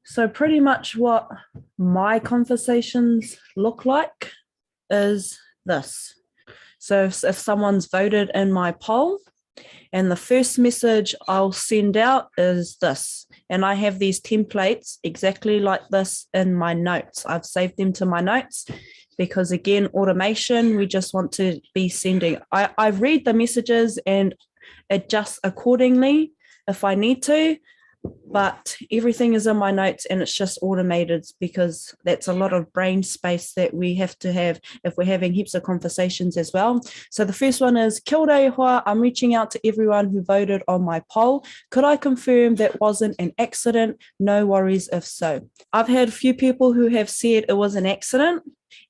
So pretty much what my conversations look like is this. So if someone's voted in my poll, and the first message I'll send out is this. And I have these templates exactly like this in my notes. I've saved them to my notes because, again, automation, we just want to be sending. I read the messages and adjust accordingly if I need to, but everything is in my notes and it's just automated because that's a lot of brain space that we have to have if we're having heaps of conversations as well. So the first one is, Kia ora e hoa, I'm reaching out to everyone who voted on my poll. Could I confirm that wasn't an accident? No worries if so. I've had a few people who have said it was an accident,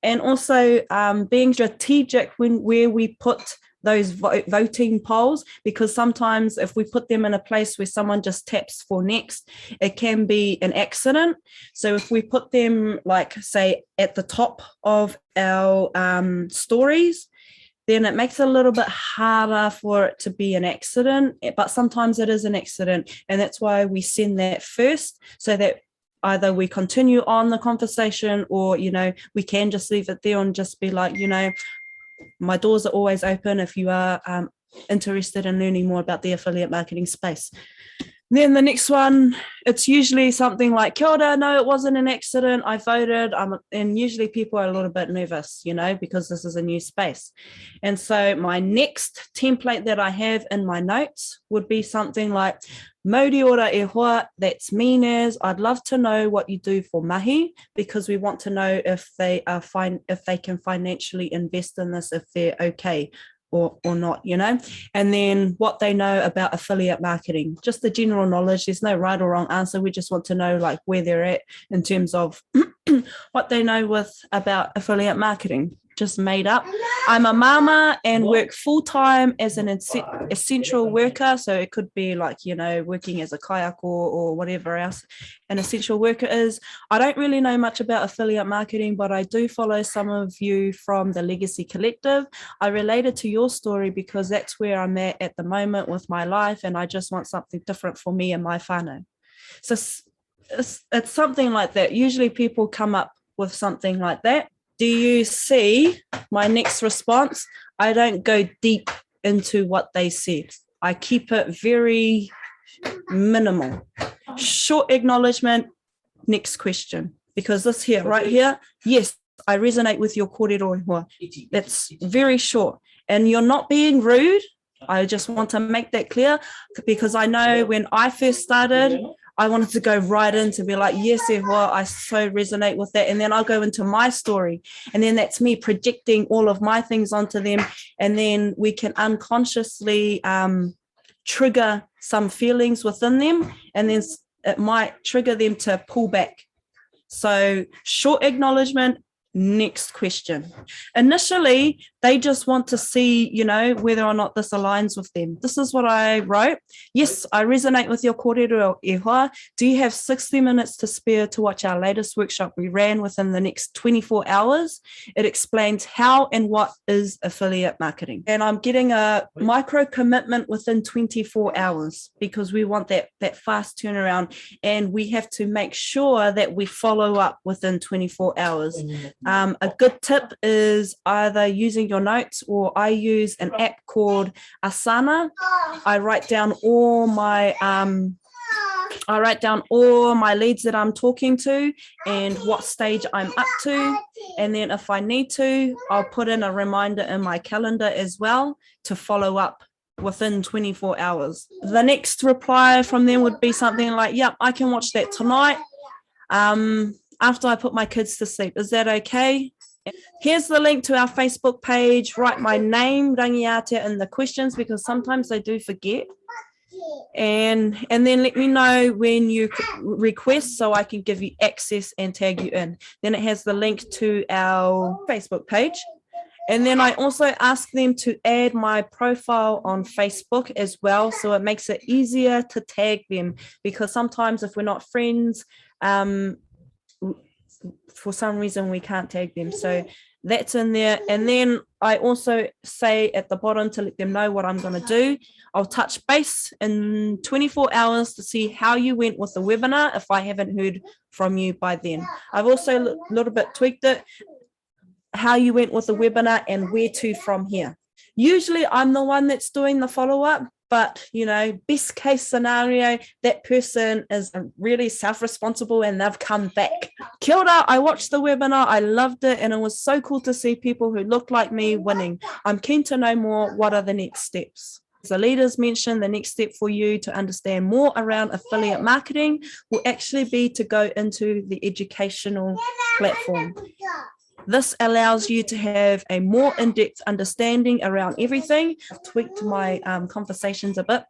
and also being strategic where we put those voting polls, because sometimes if we put them in a place where someone just taps for next, it can be an accident. So if we put them, like, say, at the top of our stories, then it makes it a little bit harder for it to be an accident, but sometimes it is an accident. And that's why we send that first, so that either we continue on the conversation or, we can just leave it there and just be like, my doors are always open if you are interested in learning more about the affiliate marketing space. Then the next one, it's usually something like, Kia ora, no, it wasn't an accident, I voted. And usually people are a little bit nervous, because this is a new space. And so my next template that I have in my notes would be something like, Mauri ora e hoa, that's mean as, I'd love to know what you do for mahi, because we want to know if they are fine, if they can financially invest in this, if they're okay or not, and then what they know about affiliate marketing, just the general knowledge. There's no right or wrong answer. We just want to know like where they're at in terms of what they know about affiliate marketing. Just made up. I'm a mama and work full-time as an essential worker. So it could be like, working as a kayak or whatever else an essential worker is. I don't really know much about affiliate marketing, but I do follow some of you from the Legacy Collective. I related to your story because that's where I'm at the moment with my life, and I just want something different for me and my whānau. So it's something like that. Usually people come up with something like that. Do you see my next response? I don't go deep into what they said. I keep it very minimal. Short acknowledgement, next question. Because this here, right here, yes, I resonate with your kōrero e hoa. That's very short. And you're not being rude. I just want to make that clear, because I know when I first started, I wanted to go right in to be like, yes, well, I so resonate with that. And then I'll go into my story. And then that's me projecting all of my things onto them. And then we can unconsciously trigger some feelings within them. And then it might trigger them to pull back. So short acknowledgement, next question. Initially, they just want to see, whether or not this aligns with them. This is what I wrote. Yes, I resonate with your kōrero e hoa. Do you have 60 minutes to spare to watch our latest workshop we ran within the next 24 hours? It explains how and what is affiliate marketing. And I'm getting a micro commitment within 24 hours because we want that fast turnaround, and we have to make sure that we follow up within 24 hours. A good tip is either using your notes, or I use an app called Asana. I write down all my leads that I'm talking to and what stage I'm up to. And then if I need to, I'll put in a reminder in my calendar as well to follow up within 24 hours. The next reply from them would be something like, yep, I can watch that tonight. After I put my kids to sleep. Is that okay? Here's the link to our Facebook page. Write my name, Rangiatea, in the questions, because sometimes they do forget. And then let me know when you request so I can give you access and tag you in. Then it has the link to our Facebook page. And then I also ask them to add my profile on Facebook as well, so it makes it easier to tag them, because sometimes if we're not friends, for some reason we can't tag them. So that's in there. And then I also say at the bottom to let them know what I'm going to do. I'll touch base in 24 hours to see how you went with the webinar if I haven't heard from you by then. I've also a little bit tweaked it, how you went with the webinar and where to from here. Usually I'm the one that's doing the follow-up, but best case scenario, that person is really self-responsible and they've come back. Kia ora, I watched the webinar, I loved it, and it was so cool to see people who looked like me winning. I'm keen to know more. What are the next steps? The leaders mentioned the next step for you to understand more around affiliate marketing will actually be to go into the educational platform. This allows you to have a more in-depth understanding around everything. I've tweaked my conversations a bit.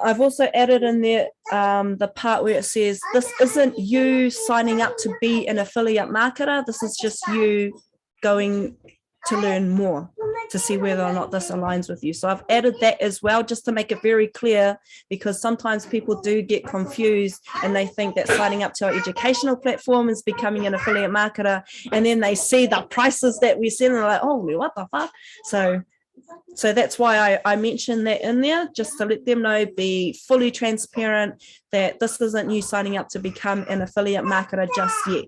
I've also added in there the part where it says, this isn't you signing up to be an affiliate marketer. This is just you going to learn more to see whether or not this aligns with you. So I've added that as well, just to make it very clear, because sometimes people do get confused and they think that signing up to our educational platform is becoming an affiliate marketer. And then they see the prices that we sell and they're like, oh, what the fuck? So that's why I mentioned that in there, just to let them know, be fully transparent that this isn't you signing up to become an affiliate marketer just yet.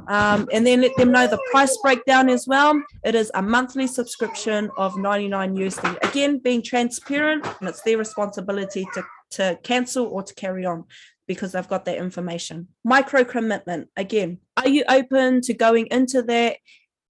And then let them know the price breakdown as well. It is a monthly subscription of 99 USD. Again, being transparent, and it's their responsibility to cancel or to carry on because they've got that information. Micro commitment. Again, are you open to going into that?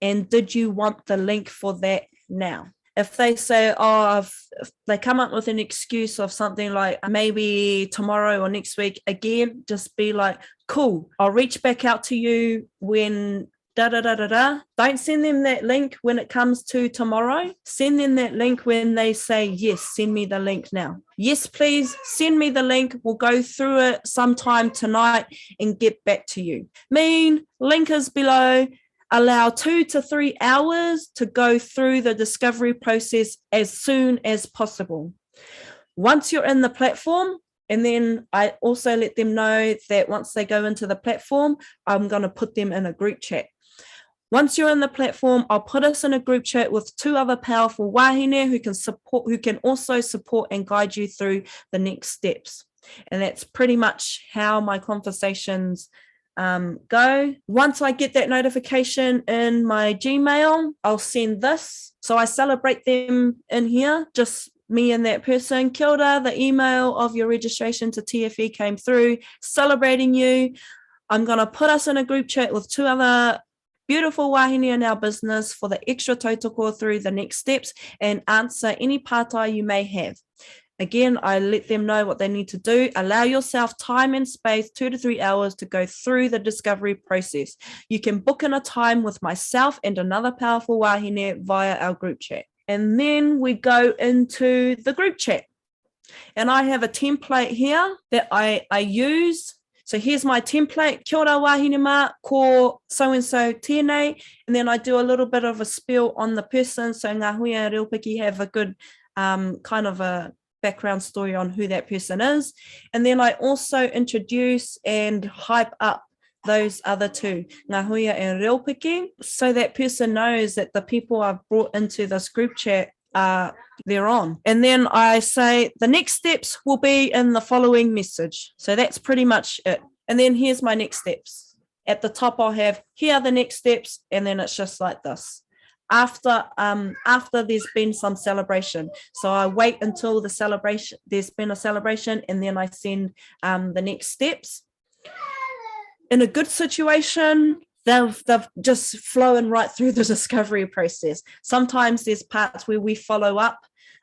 And did you want the link for that now? If they say, if they come up with an excuse of something like maybe tomorrow or next week, again, just be like, cool, I'll reach back out to you when da-da-da-da-da. Don't send them that link when it comes to tomorrow. Send them that link when they say, yes, send me the link now. Yes, please, send me the link. We'll go through it sometime tonight and get back to you. Link is below. Allow 2 to 3 hours to go through the discovery process as soon as possible. Once you're in the platform, and then I also let them know that once they go into the platform, I'm going to put them in a group chat. Once you're in the platform, I'll put us in a group chat with 2 other powerful wahine who can also support and guide you through the next steps. And that's pretty much how my conversations go. Once I get that notification in my Gmail, I'll send this. So I celebrate them in here, just me and that person. Kia ora, the email of your registration to TFE came through, celebrating you. I'm going to put us in a group chat with 2 other beautiful wahine in our business for the extra tautoko through the next steps and answer any pātai you may have. Again, I let them know what they need to do. Allow yourself time and space, 2 to 3 hours to go through the discovery process. You can book in a time with myself and another powerful wahine via our group chat. And then we go into the group chat. And I have a template here that I use. So here's my template. Kia ora wahine mā, ko so-and-so tēnei. And then I do a little bit of a spiel on the person. So ngā hui a reo piki have a good kind of a background story on who that person is. And then I also introduce and hype up those other 2, Ngā Huia and Reopiki, so that person knows that the people I've brought into this group chat are they're on. And then I say the next steps will be in the following message. So that's pretty much it. And then here's my next steps. At the top I'll have, here are the next steps, and then it's just like this. After there's been some celebration. So I wait until there's been a celebration, and then I send the next steps. In a good situation, they've just flown right through the discovery process. Sometimes there's parts where we follow up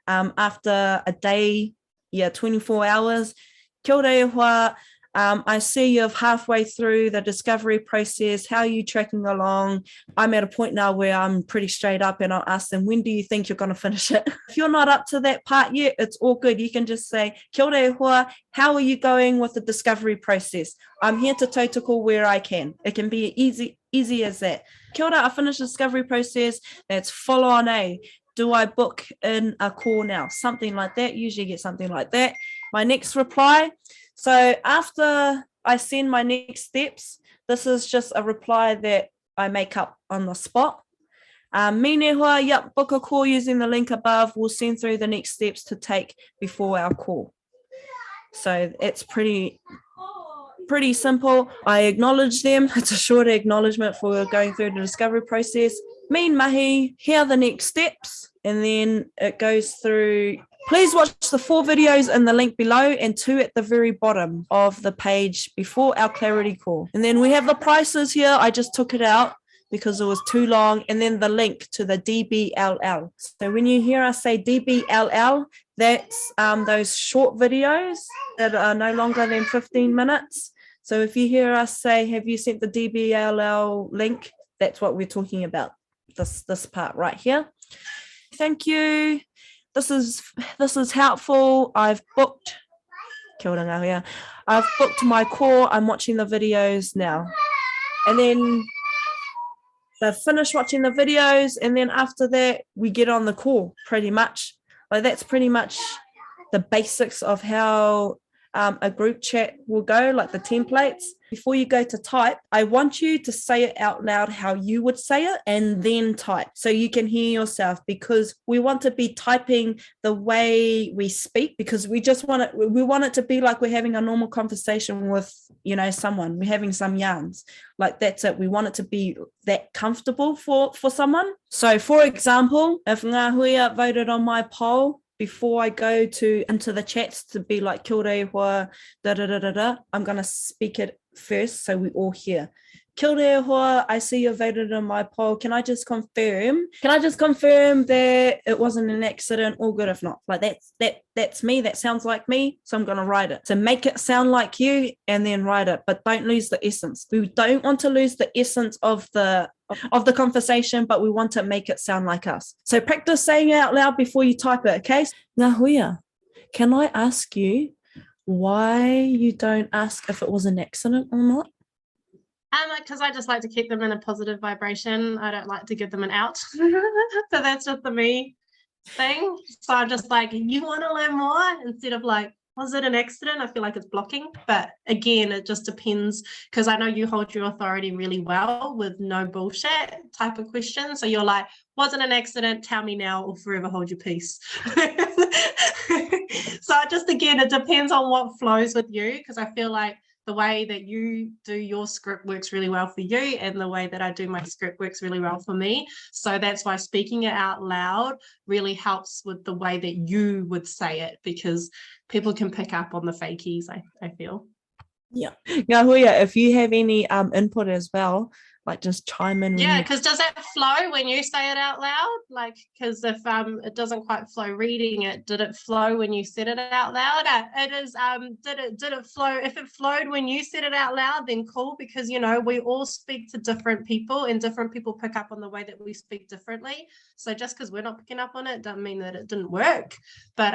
after a day, 24 hours. Kia ora e hoa. I see you're halfway through the discovery process. How are you tracking along? I'm at a point now where I'm pretty straight up, and I'll ask them, when do you think you're going to finish it? If you're not up to that part yet, it's all good. You can just say, kia ora e hoa, how are you going with the discovery process? I'm here to tautoko where I can. It can be easy as that. Kia ora, I finished the discovery process. That's full on, Do I book in a call now? Something like that. Usually get something like that. My next reply. So after I send my next steps, this is just a reply that I make up on the spot. Me hoa, yep, book a call using the link above. We'll send through the next steps to take before our call. So it's pretty simple. I acknowledge them. It's a shorter acknowledgement for going through the discovery process. Me and mahi, here are the next steps. And then it goes through. Please watch the 4 videos in the link below and 2 at the very bottom of the page before our clarity call. And then we have the prices here. I just took it out because it was too long. And then the link to the DBLL. So when you hear us say DBLL, that's those short videos that are no longer than 15 minutes. So if you hear us say, have you sent the DBLL link? That's what we're talking about, this part right here. Thank you. This is helpful. I've booked my call. I'm watching the videos now. And then they've finished watching the videos, and then after that, we get on the call pretty much. Like that's pretty much the basics of how a group chat will go, like the templates. Before you go to type, I want you to say it out loud how you would say it and then type so you can hear yourself, because we want to be typing the way we speak, because we want it to be like we're having a normal conversation with, someone. We're having some yarns. Like that's it. We want it to be that comfortable for someone. So for example, if Ngā Huia voted on my poll, before I go into the chats to be like kia ora hoa, I'm going to speak it first so we all hear. Kia ora hoa, I see you voted on my poll. Can I just confirm that it wasn't an accident? All good if not. Like that's me. That sounds like me. So I'm going to write it. So make it sound like you and then write it, but don't lose the essence. We don't want to lose the essence of the conversation, but we want to make it sound like us. So practice saying it out loud before you type it, okay? Ngā Huia, can I ask you why you don't ask if it was an accident or not? Because I just like to keep them in a positive vibration. I don't like to give them an out. So that's just the me thing. So I'm just like, you want to learn more? Instead of like, was it an accident? I feel like it's blocking. But again, it just depends, because I know you hold your authority really well with no bullshit type of question. So you're like, wasn't an accident, tell me now or forever hold your peace. So just again, it depends on what flows with you, because I feel like the way that you do your script works really well for you, and the way that I do my script works really well for me. So that's why speaking it out loud really helps with the way that you would say it, because people can pick up on the fakies, I feel. Yeah. Ngā Huia, if you have any input as well, like just chime in. Yeah, because does that flow when you say it out loud? Like, because if it doesn't quite flow reading it, did it flow when you said it out loud? It is. Did it flow? If it flowed when you said it out loud, then cool, because we all speak to different people, and different people pick up on the way that we speak differently. So just because we're not picking up on it doesn't mean that it didn't work. But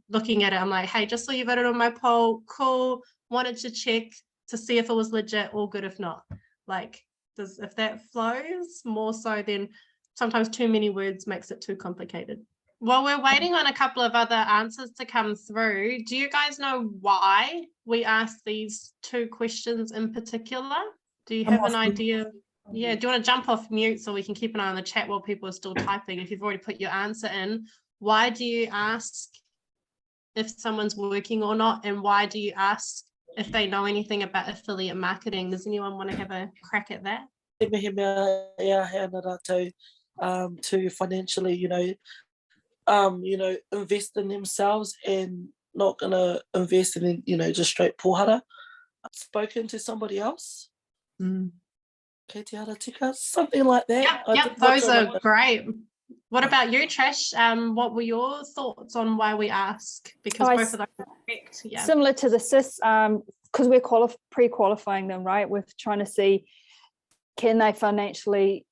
looking at it, I'm like, hey, just so you voted on my poll, cool. Wanted to check to see if it was legit, all good if not. Like, if that flows more so, then sometimes too many words makes it too complicated. While we're waiting on a couple of other answers to come through, do you guys know why we asked these 2 questions in particular? Do you have an idea? Yeah, do you want to jump off mute so we can keep an eye on the chat while people are still typing? If you've already put your answer in, why do you ask if someone's working or not, and why do you ask if they know anything about affiliate marketing? Does anyone want to have a crack at that? To financially, invest in themselves and not gonna invest in, just straight pohara. Spoken to somebody else. Kei te ara tika, something like that. Yep, those are great. What about you, Trish? What were your thoughts on why we ask? Because both of those are correct. Yeah. Similar to the CIS, because we're pre-qualifying them, right? We're trying to see, can they financially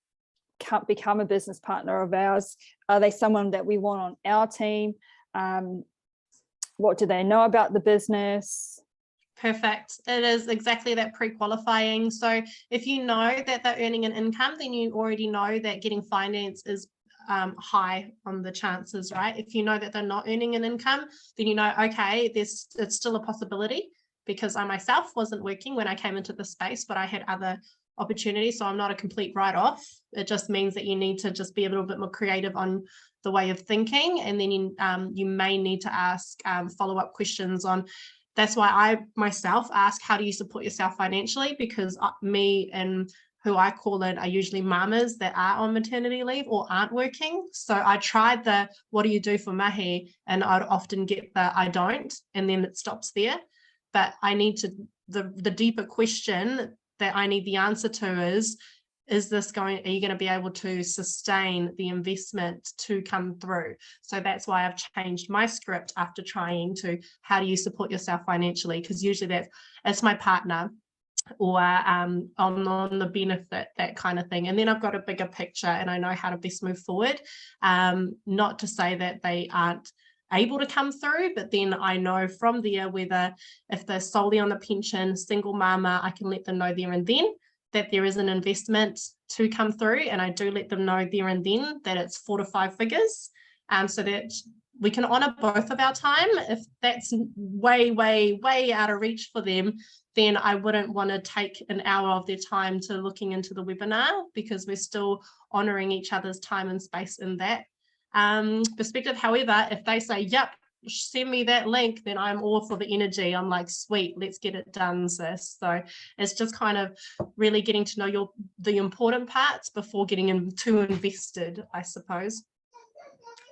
become a business partner of ours? Are they someone that we want on our team? What do they know about the business? Perfect. It is exactly that pre-qualifying. So if you know that they're earning an income, then you already know that getting finance is high on the chances, right? If you know that they're not earning an income, then okay, it's still a possibility, because I myself wasn't working when I came into the space, but I had other opportunities. So I'm not a complete write-off. It just means that you need to just be a little bit more creative on the way of thinking. And then you may need to ask follow-up questions on. That's why I myself ask, how do you support yourself financially? Because me and who I call in are usually mamas that are on maternity leave or aren't working. So I tried the, what do you do for mahi? And I'd often get the, I don't, and then it stops there. But I need to, the deeper question that I need the answer to is this going, are you going to be able to sustain the investment to come through? So that's why I've changed my script after trying to, how do you support yourself financially? Because usually that's my partner, or on the benefit, that kind of thing. And then I've got a bigger picture and I know how to best move forward. Not to say that they aren't able to come through, but then I know from there whether if they're solely on the pension, single mama, I can let them know there and then that there is an investment to come through. And I do let them know there and then that it's 4 to 5 figures, so that we can honor both of our time. If that's way, way, way out of reach for them, then I wouldn't want to take an hour of their time to looking into the webinar, because we're still honoring each other's time and space in that perspective. However, if they say, yep, send me that link, then I'm all for the energy. I'm like, sweet, let's get it done, sis. So it's just kind of really getting to know the important parts before getting too invested, I suppose.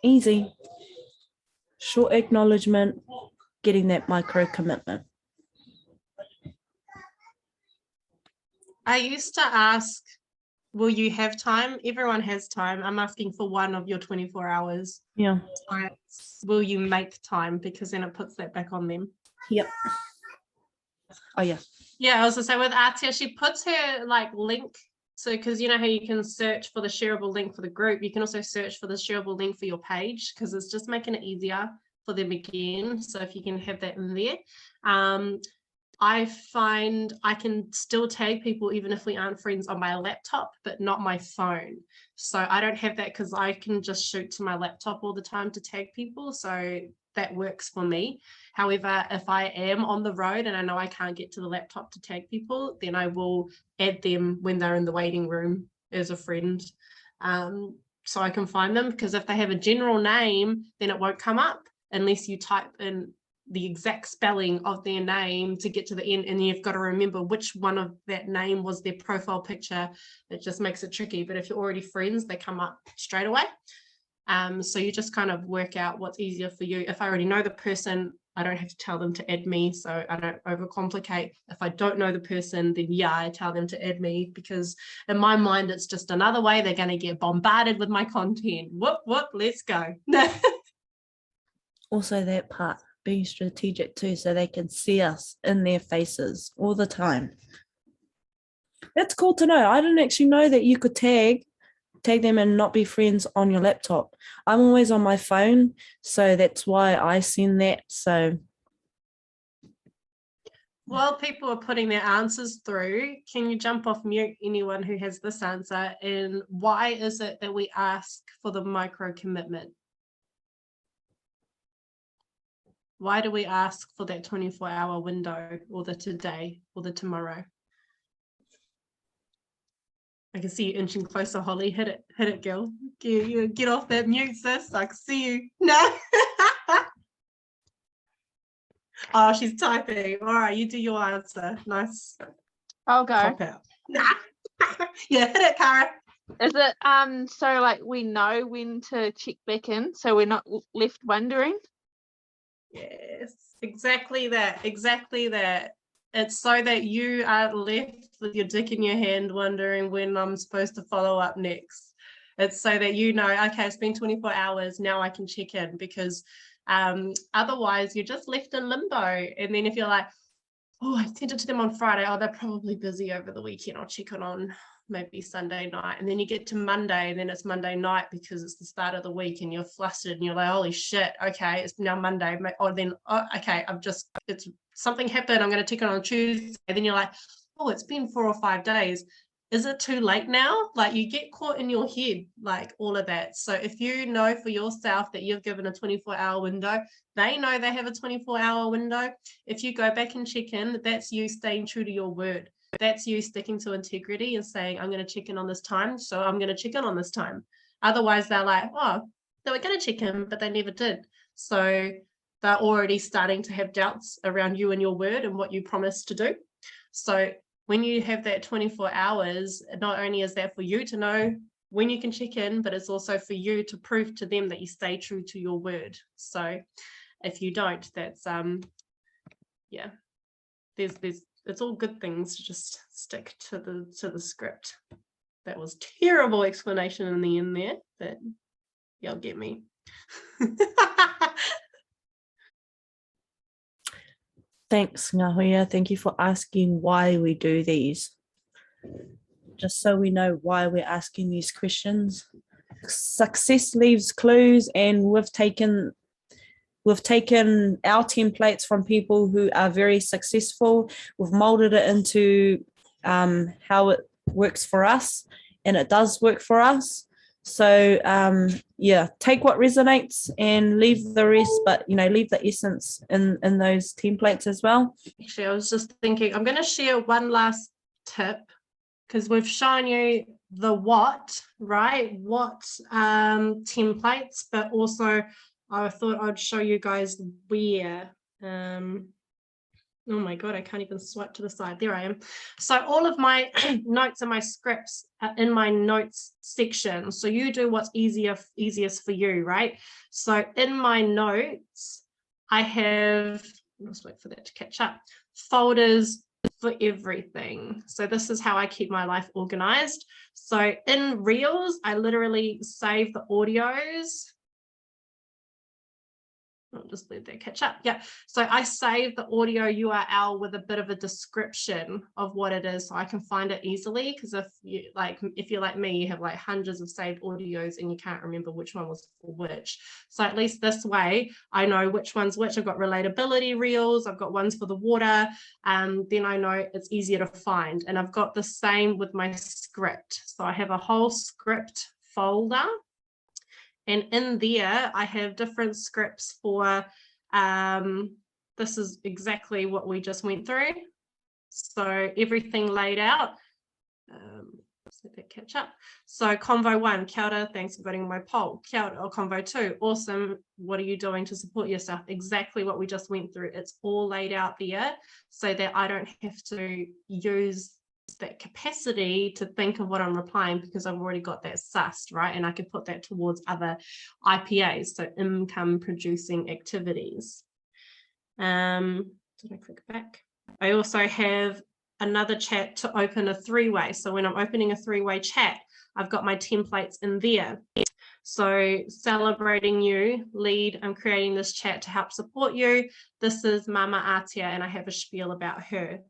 Easy. Short acknowledgement, getting that micro commitment. I used to ask, will you have time? Everyone has time. I'm asking for one of your 24 hours. Yeah. Will you make time? Because then it puts that back on them. Yep. Oh, yeah. Yeah, I was going to say with Atia, she puts her like link. So, because you know how you can search for the shareable link for the group, you can also search for the shareable link for your page, because it's just making it easier for them again. So if you can have that in there. I find I can still tag people even if we aren't friends on my laptop, but not my phone. So I don't have that because I can just shoot to my laptop all the time to tag people. So that works for me. However, if I am on the road and I know I can't get to the laptop to tag people, then I will add them when they're in the waiting room as a friend. So I can find them, because if they have a general name, then it won't come up unless you type in the exact spelling of their name to get to the end, and you've got to remember which one of that name was their profile picture. It just makes it tricky. But if you're already friends, they come up straight away. So you just kind of work out what's easier for you. If I already know the person, I don't have to tell them to add me, so I don't overcomplicate. If I don't know the person, then yeah, I tell them to add me, because in my mind, it's just another way they're going to get bombarded with my content. Whoop, whoop, let's go. Also that part, being strategic too, so they can see us in their faces all the time. That's cool to know. I didn't actually know that you could tag them and not be friends on your laptop. I'm always on my phone, so that's why I send that. So while people are putting their answers through, can you jump off mute, anyone who has this answer? And why is it that we ask for the micro commitment? Why do we ask for that 24-hour window, or the today, or the tomorrow? I can see you inching closer, Holly. Hit it, girl. Get off that mute, sis. I can see you. No. Oh, she's typing. All right, you do your answer. Nice. I'll go. Pop out. Yeah, hit it, Cara. Is it so like we know when to check back in, so we're not left wondering? Yes, exactly that. Exactly that. It's so that you are left with your dick in your hand wondering when I'm supposed to follow up next. It's so that you know, okay, it's been 24 hours, now I can check in, because otherwise you're just left in limbo. And then if you're like, oh, I sent it to them on Friday, oh, they're probably busy over the weekend, I'll check it on maybe Sunday night. And then you get to Monday, and then it's Monday night because it's the start of the week and you're flustered and you're like, holy shit, okay, it's now Monday. Or then, oh, okay, it's something happened, I'm going to check it on Tuesday. And then you're like, oh, it's been 4 or 5 days. is it too late now? Like, you get caught in your head, like all of that. So if you know for yourself that you've given a 24-hour window, they know they have a 24-hour window. If you go back and check in, that's you staying true to your word. That's you sticking to integrity and saying, I'm going to check in on this time, so I'm going to check in on this time. Otherwise, they're like, oh, they were going to check in, but they never did. So they're already starting to have doubts around you and your word and what you promised to do. So when you have that 24 hours, not only is that for you to know when you can check in, but it's also for you to prove to them that you stay true to your word. So if you don't, that's yeah, there's it's all good things to just stick to the script. That was terrible explanation in the end there, but y'all get me. Thanks, Ngahuia. Thank you for asking why we do these. Just so we know why we're asking these questions. Success leaves clues, and we've taken our templates from people who are very successful. We've molded it into how it works for us, and it does work for us. So yeah, take what resonates and leave the rest, but leave the essence in those templates as well. Actually, I was just thinking, I'm going to share one last tip, because we've shown you the what, right? What templates, but also I thought I'd show you guys where. Oh my God, I can't even swipe to the side. There I am. So all of my notes and my scripts are in my notes section. So you do what's easiest for you, right? So in my notes, I have, let's wait for that to catch up, folders for everything. So this is how I keep my life organized. So in Reels, I literally save the audios. I'll just leave that catch up. Yeah. So I save the audio URL with a bit of a description of what it is, so I can find it easily. Because if you're like me, you have like hundreds of saved audios and you can't remember which one was for which. So at least this way, I know which one's which. I've got relatability reels. I've got ones for the water. Then I know it's easier to find. And I've got the same with my script. So I have a whole script folder. And in there, I have different scripts for, this is exactly what we just went through. So everything laid out. Let's let that catch up. So Convo 1, kia ora, thanks for voting on my poll. Kia ora, or Convo 2, awesome, what are you doing to support yourself? Exactly what we just went through. It's all laid out there so that I don't have to use that capacity to think of what I'm replying, because I've already got that sussed, right? And I can put that towards other IPAs, so income producing activities. Did I click back? I also have another chat to open a three-way. So when I'm opening a three-way chat, I've got my templates in there. So celebrating you, lead, I'm creating this chat to help support you. This is Mama Atia, and I have a spiel about her.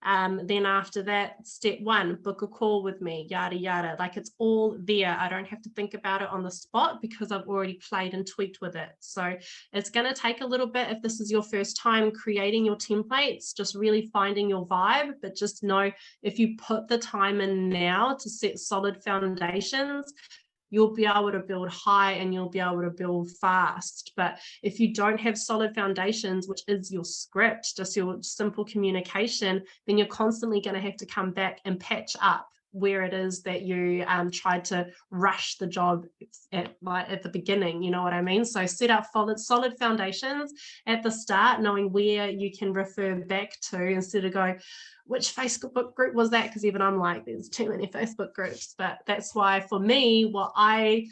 Then after that, step 1, book a call with me, yada, yada. Like, it's all there. I don't have to think about it on the spot because I've already played and tweaked with it. So it's going to take a little bit if this is your first time creating your templates, just really finding your vibe. But just know, if you put the time in now to set solid foundations, you'll be able to build high and you'll be able to build fast. But if you don't have solid foundations, which is your script, just your simple communication, then you're constantly going to have to come back and patch up where it is that you tried to rush the job at the beginning, you know what I mean? So set up solid foundations at the start, knowing where you can refer back to, instead of going, which Facebook group was that? Because even I'm like, there's too many Facebook groups. But that's why, for me, what I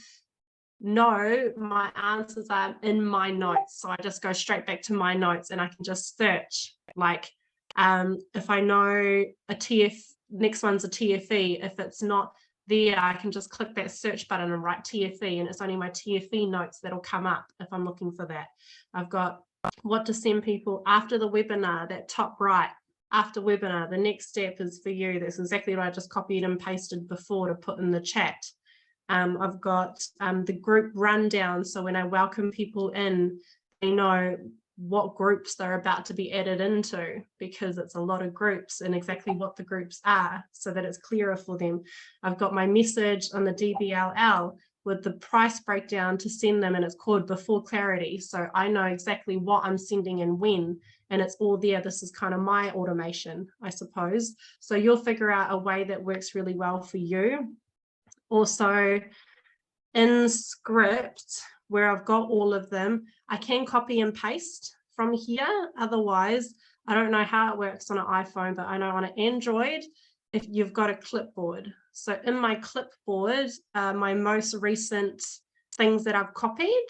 know, my answers are in my notes. So I just go straight back to my notes and I can just search. Like, if I know a TF, next one's a TFE. If it's not there, I can just click that search button and write TFE, and it's only my TFE notes that'll come up if I'm looking for that. I've got what to send people after the webinar, that top right. After webinar, the next step is for you. That's exactly what I just copied and pasted before to put in the chat. I've got the group rundown. So when I welcome people in, they know what groups they're about to be added into, because it's a lot of groups, and exactly what the groups are so that it's clearer for them. I've got my message on the DBLL with the price breakdown to send them, and it's called Before Clarity. So I know exactly what I'm sending and when, and it's all there. This is kind of my automation, I suppose. So you'll figure out a way that works really well for you. Also, in Script, where I've got all of them, I can copy and paste from here. Otherwise, I don't know how it works on an iPhone, but I know on an Android, if you've got a clipboard. So in my clipboard, my most recent things that I've copied,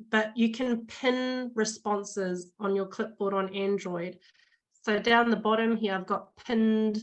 but you can pin responses on your clipboard on Android. So down the bottom here, I've got pinned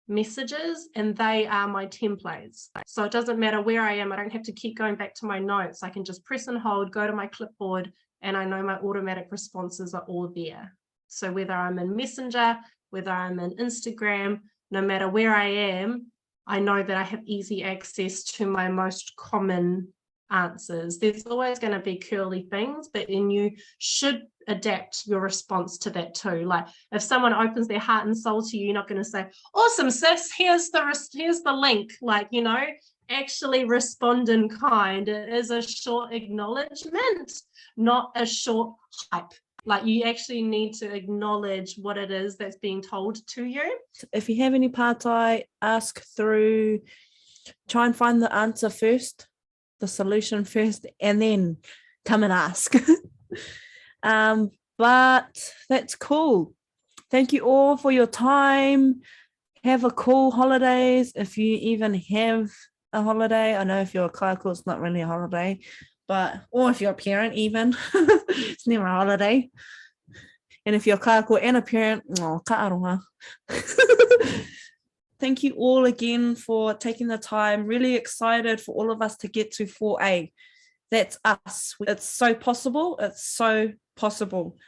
messages, and they are my templates. So it doesn't matter where I am. I don't have to keep going back to my notes. I can just press and hold, go to my clipboard, and I know my automatic responses are all there. So whether I'm in Messenger, whether I'm in Instagram, no matter where I am, I know that I have easy access to my most common answers. There's always going to be curly things, but then you should adapt your response to that too. Like if someone opens their heart and soul to you, you're not going to say, awesome sis, here's the link. Like, you know, actually respond in kind. It is a short acknowledgement, not a short hype. Like you actually need to acknowledge what it is that's being told to you. If you have any partai, ask through, try and find the answer first, the solution first, and then come and ask. But that's cool. Thank you all for your time. Have a cool holidays. If you even have a holiday, I know if you're a kaiko, it's not really a holiday, but, or if you're a parent even, it's never a holiday. And if you're a kaiko and a parent, oh, ka aroha. Thank you all again for taking the time. Really excited for all of us to get to 4A. That's us. It's so possible. It's so possible.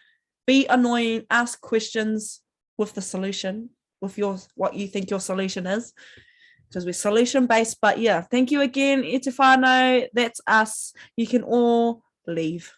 Be annoying. Ask questions with the solution, with what you think your solution is, because we're solution based. But yeah, thank you again, e te whānau. That's us. You can all leave.